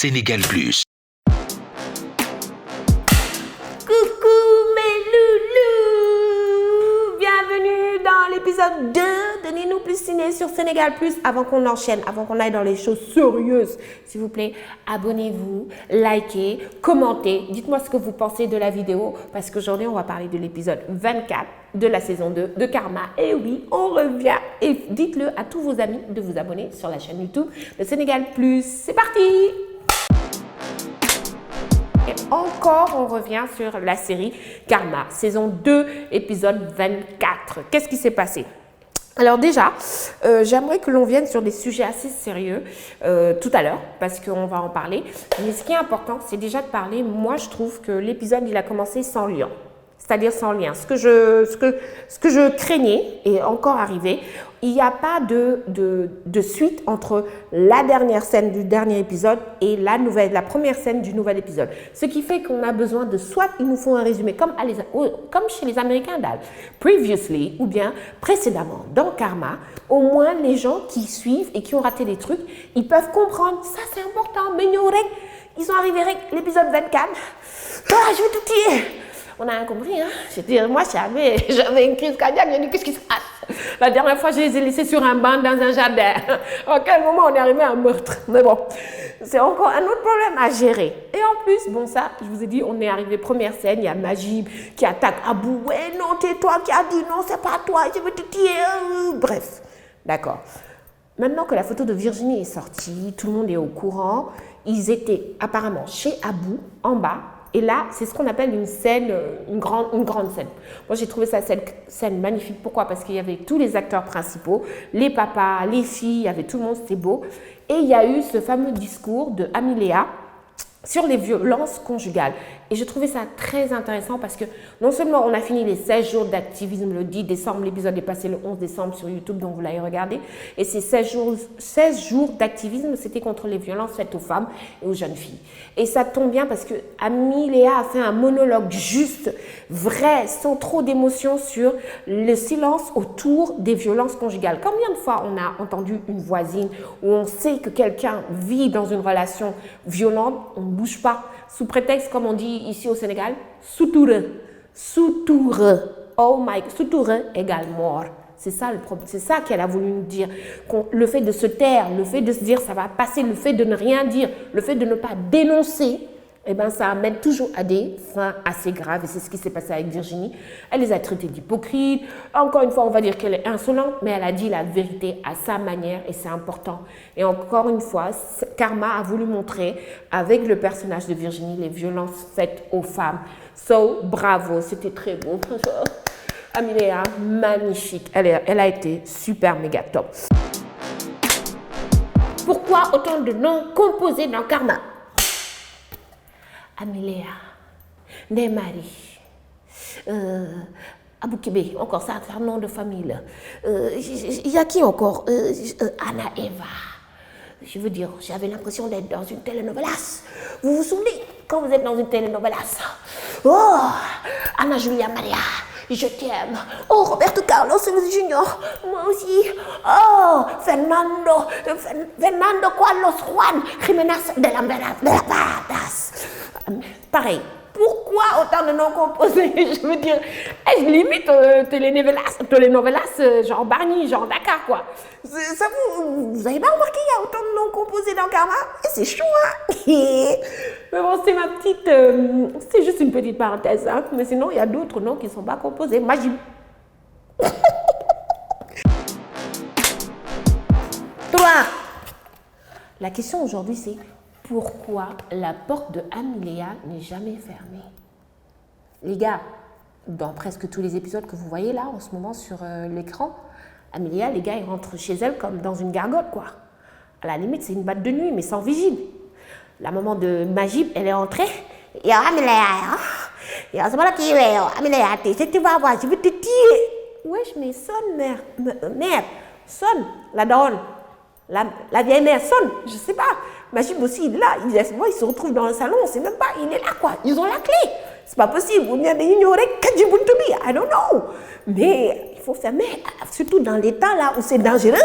Sénégal Plus. Coucou mes loulous! Bienvenue dans l'épisode 2 de Ninou Plus Ciné sur Sénégal Plus. Avant qu'on enchaîne, avant qu'on aille dans les choses sérieuses, s'il vous plaît, abonnez-vous, likez, commentez. Dites-moi ce que vous pensez de la vidéo parce qu'aujourd'hui, on va parler de l'épisode 24 de la saison 2 de Karma. Et oui, on revient. Et dites-le à tous vos amis de vous abonner sur la chaîne YouTube de Sénégal Plus. C'est parti! Et encore, on revient sur la série Karma, saison 2, épisode 24. Qu'est-ce qui s'est passé? Alors déjà, j'aimerais que l'on vienne sur des sujets assez sérieux tout à l'heure, parce qu'on va en parler. Mais ce qui est important, c'est déjà de parler. Moi, je trouve que l'épisode, il a commencé sans lien. C'est-à-dire sans lien. Ce que je craignais est encore arrivé. Il n'y a pas de suite entre la dernière scène du dernier épisode et la première scène du nouvel épisode. Ce qui fait qu'on a besoin de soit ils nous font un résumé comme chez les Américains d'Al, previously ou bien précédemment dans Karma. Au moins les gens qui suivent et qui ont raté les trucs, ils peuvent comprendre. Ça c'est important. Mais ils sont arrivés avec l'épisode 24. Ah, je vais tout tirer. On a compris, hein. Moi, j'avais une crise cardiaque. J'ai dit, qu'est-ce qui se passe? La dernière fois, je les ai laissés sur un banc dans un jardin. À quel moment on est arrivé à un meurtre? Mais bon, c'est encore un autre problème à gérer. Et en plus, bon, ça, je vous ai dit, on est arrivé première scène. Il y a Majib qui attaque Abou. Ouais, non, c'est toi qui as dit non, c'est pas toi, je vais te tuer. Bref, d'accord. Maintenant que la photo de Virginie est sortie, tout le monde est au courant. Ils étaient apparemment chez Abou, en bas. Et là, c'est ce qu'on appelle une scène, une grande scène. Moi, j'ai trouvé cette scène magnifique. Pourquoi? Parce qu'il y avait tous les acteurs principaux, les papas, les filles, il y avait tout le monde, c'était beau. Et il y a eu ce fameux discours de Amiléa sur les violences conjugales. Et je trouvais ça très intéressant parce que non seulement on a fini les 16 jours d'activisme le 10 décembre, l'épisode est passé le 11 décembre sur YouTube, donc vous l'avez regardé. Et ces 16 jours d'activisme, c'était contre les violences faites aux femmes et aux jeunes filles. Et ça tombe bien parce que Amiléa a fait un monologue juste, vrai, sans trop d'émotion sur le silence autour des violences conjugales. Combien de fois on a entendu une voisine où on sait que quelqu'un vit dans une relation violente, on ne bouge pas, sous prétexte, comme on dit ici au Sénégal, suture. Suture. Oh my, suture égale mort. C'est ça le problème. C'est ça qu'elle a voulu nous dire. Le fait de se taire, le fait de se dire ça va passer, le fait de ne rien dire, le fait de ne pas dénoncer, eh ben, ça amène toujours à des fins assez graves. Et c'est ce qui s'est passé avec Virginie. Elle les a traités d'hypocrites. Encore une fois, on va dire qu'elle est insolente, mais elle a dit la vérité à sa manière et c'est important. Et encore une fois, Karma a voulu montrer avec le personnage de Virginie les violences faites aux femmes. So, bravo, c'était très beau. Amiléa, magnifique. Elle a été super méga top. Pourquoi autant de noms composés dans Karma? Amiléa, Ndeye Marie, Abou Kébé, encore ça, c'est un nom de famille là. Il y a qui encore? Anna Eva. Je veux dire, j'avais l'impression d'être dans une telenovelas. Vous vous souvenez quand vous êtes dans une telenovelas? Oh, Anna Julia Maria, je t'aime. Oh, Roberto Carlos Junior, moi aussi. Oh, Fernando Carlos Juan Jiménez de la Patas. Pareil. Pourquoi autant de noms composés? Je veux dire, je limite telenovelas genre Barney, genre Dakar, quoi. Ça vous avez pas remarqué, il y a autant de noms composés dans Karma? C'est chaud, hein? Mais bon, c'est ma petite... c'est juste une petite parenthèse, hein? Mais sinon, il y a d'autres noms qui ne sont pas composés. Majib. Toi. La question aujourd'hui, c'est... Pourquoi la porte de Amiléa n'est jamais fermée? Les gars, dans presque tous les épisodes que vous voyez là en ce moment sur l'écran, Amiléa, les gars, ils rentrent chez elle comme dans une gargote, quoi. À la limite, c'est une batte de nuit, mais sans vigile. La maman de Majib, elle est entrée. Yo, Amiléa, yo, c'est moi qui vais, Amiléa, tu vas voir, je vais te tirer. Wesh, mais sonne, mère, sonne, la daronne. La vieille mère sonne, je sais pas. Majib aussi, il est là, il se retrouve dans le salon, on sait même pas, il est là quoi. Ils ont la clé. C'est pas possible, ou bien d'ignorer Kadjibuntubi, I don't know. Mais il faut fermer, surtout dans l'état là où c'est dangereux.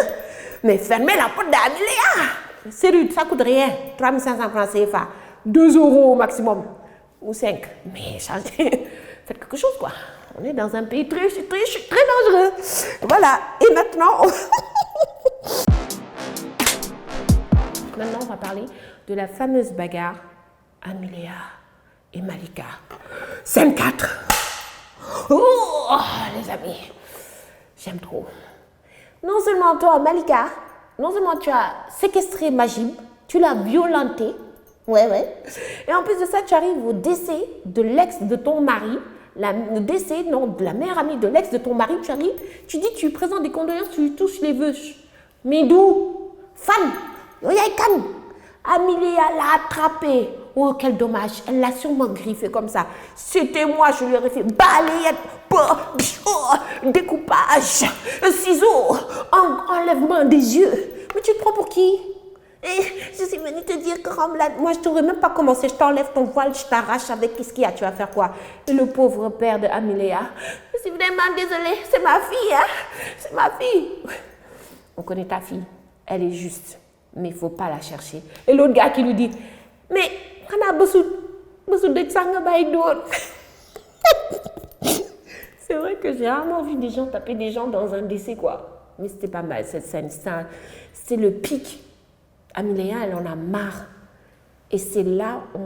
Mais fermer la porte d'Amiléa. C'est rude, ça coûte rien. 3500 francs CFA. 2 euros au maximum. Ou 5. Mais changez. Faites quelque chose, quoi. On est dans un pays très dangereux. Voilà. Et maintenant, on va parler de la fameuse bagarre Amelia et Malika. Scène 4. Oh, les amis. J'aime trop. Non seulement toi, Malika, non seulement tu as séquestré Majib, tu l'as violenté. Ouais. Et en plus de ça, tu arrives au décès de l'ex de ton mari. Le décès, de la meilleure amie de l'ex de ton mari. Tu arrives, tu dis, tu lui présentes des condoléances, tu lui touches les vœux. Mais d'où? Fan. Yoyaïkan. Amelia l'a attrapé. Oh, quel dommage. Elle l'a sûrement griffé comme ça. C'était moi, je lui aurais fait balayette, découpage, ciseaux, enlèvement des yeux. Mais tu te prends pour qui? Et je suis venue te dire que moi je t'aurais même pas commencé. Je t'enlève ton voile, je t'arrache avec qu'est-ce qu'il y a, tu vas faire quoi? Et le pauvre père de Amelia. Je suis vraiment désolée, c'est ma fille, hein? C'est ma fille. On connaît ta fille, elle est juste. Mais il ne faut pas la chercher. Et l'autre gars qui lui dit, mais on a besoin de sang. C'est vrai que j'ai rarement vu des gens taper des gens dans un décès, quoi. Mais c'était pas mal cette scène. C'est le pic. Amelia, elle en a marre. Et c'est là où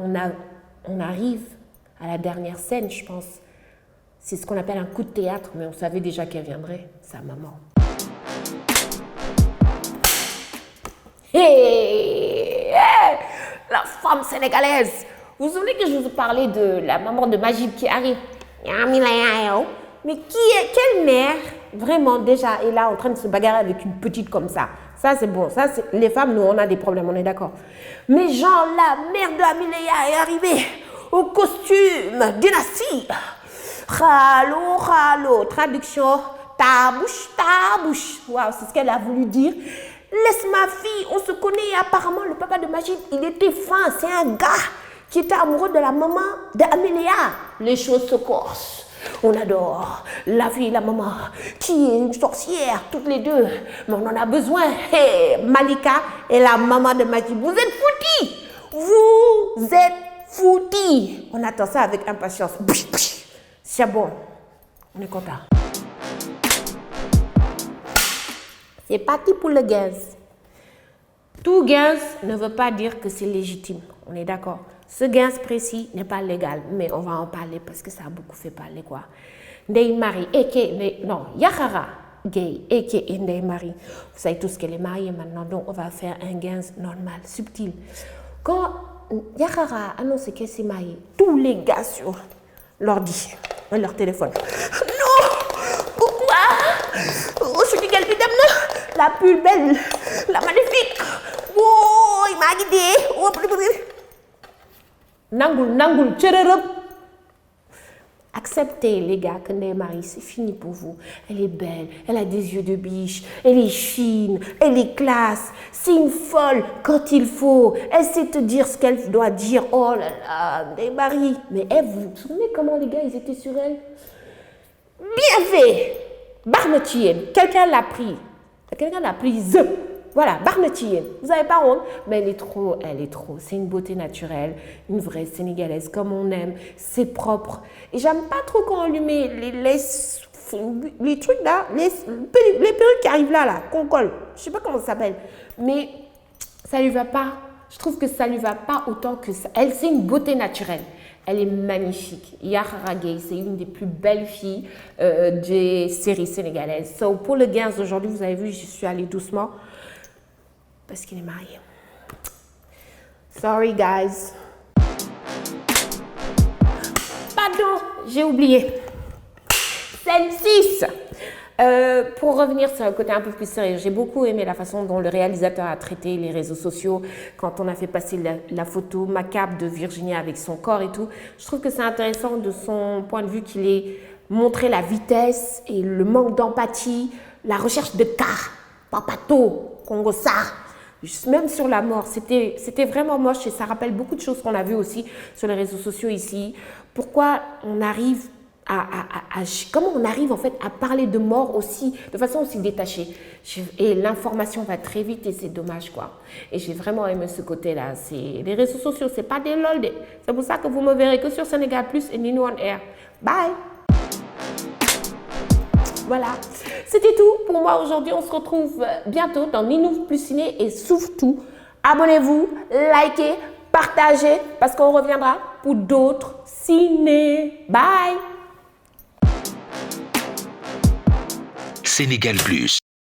on arrive à la dernière scène, je pense. C'est ce qu'on appelle un coup de théâtre, mais on savait déjà qu'elle viendrait, sa maman. Hey, la femme sénégalaise. Vous vous souvenez que je vous ai parlé de la maman de Majib qui arrive? Mais quelle mère, vraiment, déjà, est là en train de se bagarrer avec une petite comme ça? Ça, c'est bon. Ça, les femmes, nous, on a des problèmes, on est d'accord. Mais genre, la mère de Amelia est arrivée au costume dynastie. Khalo. Traduction, ta bouche. Waouh, c'est ce qu'elle a voulu dire. Laisse ma fille, on se connaît. Apparemment, le papa de Majid, il était fin. C'est un gars qui était amoureux de la maman d'Amelia. Les choses se corsent. On adore la fille, la maman, qui est une sorcière, toutes les deux. Mais on en a besoin. Hey, Malika et la maman de Majid, vous êtes foutis. Vous êtes foutis. On attend ça avec impatience. C'est bon. On est content. C'est parti pour le gaz. Tout gaz ne veut pas dire que c'est légitime. On est d'accord. Ce gaz précis n'est pas légal, mais on va en parler parce que ça a beaucoup fait parler, quoi. Ndeye Marie, Yakhara Gueye, a.k.a. Ndeye Marie. Vous savez tous qu'elle est mariée maintenant, donc on va faire un gaz normal, subtil. Quand Yakhara annonce qu'elle s'est mariée, tous les gars sur l'ordi, leur téléphone. Non! Pourquoi? Oh, je dis qu'elle est la plus belle, la magnifique. Oh, il m'a guidé. Oh, Nangul, tchererep. Acceptez, les gars, que Ndeye Marie, c'est fini pour vous. Elle est belle, elle a des yeux de biche, elle est fine, elle est classe. C'est une folle quand il faut. Elle sait te dire ce qu'elle doit dire. Oh là là, Ndeye Marie. Mais elle, vous vous souvenez comment les gars, ils étaient sur elle? Bien fait. Barnetien, quelqu'un l'a pris. Quelqu'un l'a prise. Voilà, Barnetien. Vous n'avez pas honte? Mais elle est trop. C'est une beauté naturelle, une vraie sénégalaise, comme on aime. C'est propre. Et j'aime pas trop quand on lui met les trucs là, les perruques qui arrivent là, qu'on colle. Je sais pas comment ça s'appelle. Mais ça lui va pas. Je trouve que ça lui va pas autant que ça. Elle, c'est une beauté naturelle. Elle est magnifique. Yakhara Gueye, c'est une des plus belles filles des séries sénégalaises. So, pour le 15 aujourd'hui, vous avez vu, je suis allée doucement parce qu'il est marié. Sorry, guys. Pardon, j'ai oublié. Scène 6. Pour revenir sur un côté un peu plus sérieux, j'ai beaucoup aimé la façon dont le réalisateur a traité les réseaux sociaux quand on a fait passer la photo macabre de Virginia avec son corps et tout. Je trouve que c'est intéressant de son point de vue qu'il ait montré la vitesse et le manque d'empathie, la recherche de cas, papato, Congo ça. Même sur la mort, c'était vraiment moche et ça rappelle beaucoup de choses qu'on a vues aussi sur les réseaux sociaux ici. Pourquoi on arrive comment on arrive en fait à parler de mort aussi, de façon aussi détachée. Et l'information va très vite et c'est dommage quoi. Et j'ai vraiment aimé ce côté-là. Les réseaux sociaux, c'est pas des lol. C'est pour ça que vous me verrez que sur Sénégal Plus et Nino on Air. Bye. Voilà, c'était tout pour moi aujourd'hui. On se retrouve bientôt dans Nino Plus Ciné et surtout, abonnez-vous, likez, partagez parce qu'on reviendra pour d'autres ciné. Bye. Sénégal Plus.